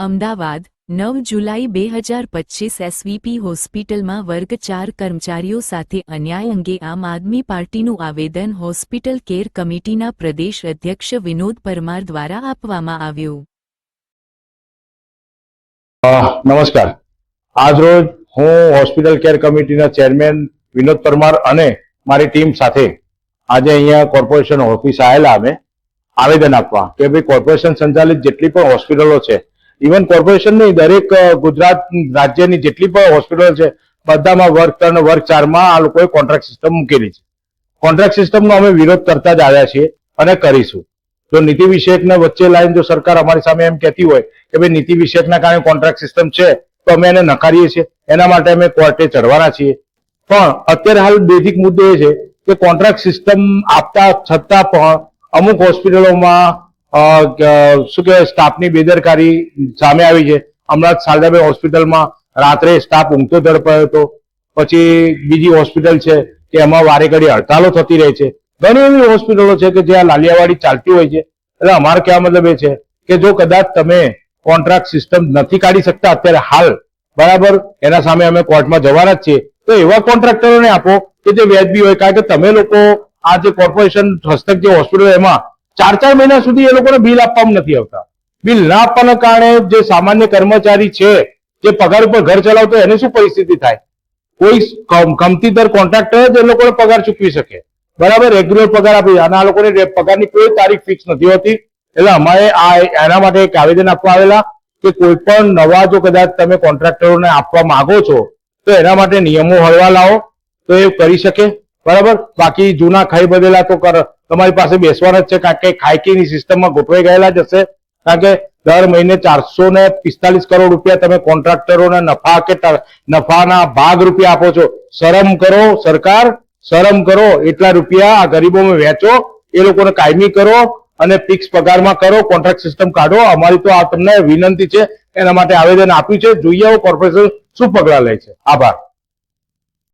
અમદાવાદ 9 જુલાઈ 2025 SVP હોસ્પિટલમાં વર્ગ 4 કર્મચારીઓ સાથે અન્યાય અંગે આમ આદમી પાર્ટીનું આવેદન હોસ્પિટલ કેર કમિટીના પ્રદેશ અધ્યક્ષ વિનોદ પરમાર દ્વારા આપવામાં આવ્યું। નમસ્કાર, આજરોજ હું હોસ્પિટલ કેર કમિટીના ચેરમેન વિનોદ પરમાર અને મારી ટીમ સાથે આજે અહીંયા કોર્પોરેશન ઓફિસ આવેલા અમે આવેદન આપવા કે ભાઈ કોર્પોરેશન સંચાલિત જેટલી પણ હોસ્પિટલો છે, ઇવન કોર્પોરેશન નહીં, દરેક ગુજરાત રાજ્યની જેટલી પણ હોસ્પિટલો છે બધામાં વર્ગ 3 અને વર્ગ 4 માં આ લોકોએ કોન્ટ્રાક્ટ સિસ્ટમ મૂકેલી છે। કોન્ટ્રાક્ટ સિસ્ટમનો અમે વિરોધ કરતા જ આવ્યા છીએ અને કરીશું। જો નીતિ વિષયકને વચ્ચે લાઈન જો સરકાર અમારી સામે એમ કહેતી હોય કે ભાઈ નીતિ વિષયકના કારણે કોન્ટ્રાક્ટ સિસ્ટમ છે તો અમે એને નકારીએ છીએ, એના માટે અમે કોર્ટે ચડવાના છીએ। પણ અત્યારે હાલ બેઝિક મુદ્દો એ છે કે કોન્ટ્રાક્ટ સિસ્ટમ આપતા છતાં પણ અમુક હોસ્પિટલોમાં શું કહેવાય સ્ટાફની બેદરકારી સામે આવી છે। હમણાં જ સાલદાબાઈ હોસ્પિટલમાં રાત્રે સ્ટાફ ઊંઘતો ઝડપાયો હતો, પછી બીજી હોસ્પિટલ છે કે એમાં વારે ઘડી હડતાલો થતી રહે છે। ઘણી એવી હોસ્પિટલો છે કે જ્યાં લાલિયાવાડી ચાલતી હોય છે। એટલે અમારો કહેવા મતલબ એ છે કે જો કદાચ તમે કોન્ટ્રાક્ટ સિસ્ટમ નથી કાઢી શકતા અત્યારે હાલ, બરાબર, એના સામે અમે કોર્ટમાં જવાના જ છીએ, તો એવા કોન્ટ્રાક્ટરોને આપો કે જે વ્યાજબી હોય। કારણ કે તમે લોકો આ જે કોર્પોરેશન હસ્તક જે હોસ્પિટલ એમાં 4 મહિના સુધી એ લોકોને બિલ આપવામાં નથી આવતા। બિલ ના આપવાના કારણે જે સામાન્ય કર્મચારી છે જે પગાર ઉપર ઘર ચલાવતો એને શું પરિસ્થિતિ થાય? કોઈ કમતીદર કોન્ટ્રાક્ટર જ એ લોકોને પગાર ચૂકવી શકે, બરાબર, રેગ્યુલર પગાર આપી, અને આ લોકોને પગારની કોઈ તારીખ ફિક્સ નથી હોતી। એટલે અમારે એના માટે એક આવેદન આપવા આવેલા કે કોઈ પણ નવા જો કદાચ તમે કોન્ટ્રાક્ટરોને આપવા માંગો છો તો એના માટે નિયમો હળવા લાવો તો એ કરી શકે, બરાબર। બાકી જૂના ખાઈ બદલેલા તો તમારી પાસે બેસવાના જ છે, કારણ કે ખાયકીની સિસ્ટમમાં ગોઠવાઈ ગયેલા જ હશે। કારણ કે દર મહિને 445 કરોડ રૂપિયા તમે કોન્ટ્રાક્ટરોને નફાના ભાગ રૂપિયા આપો છો। શરમ કરો સરકાર, શરમ કરો, એટલા રૂપિયા આ ગરીબોમાં વેચો, એ લોકોને કાયમી કરો અને ફિક્સ પગારમાં કરો, કોન્ટ્રાક્ટ સિસ્ટમ કાઢો। અમારી તો આ તમને વિનંતી છે, એના માટે આવેદન આપ્યું છે। જોઈએ કોર્પોરેશન શું પગલાં લે છે। આભાર।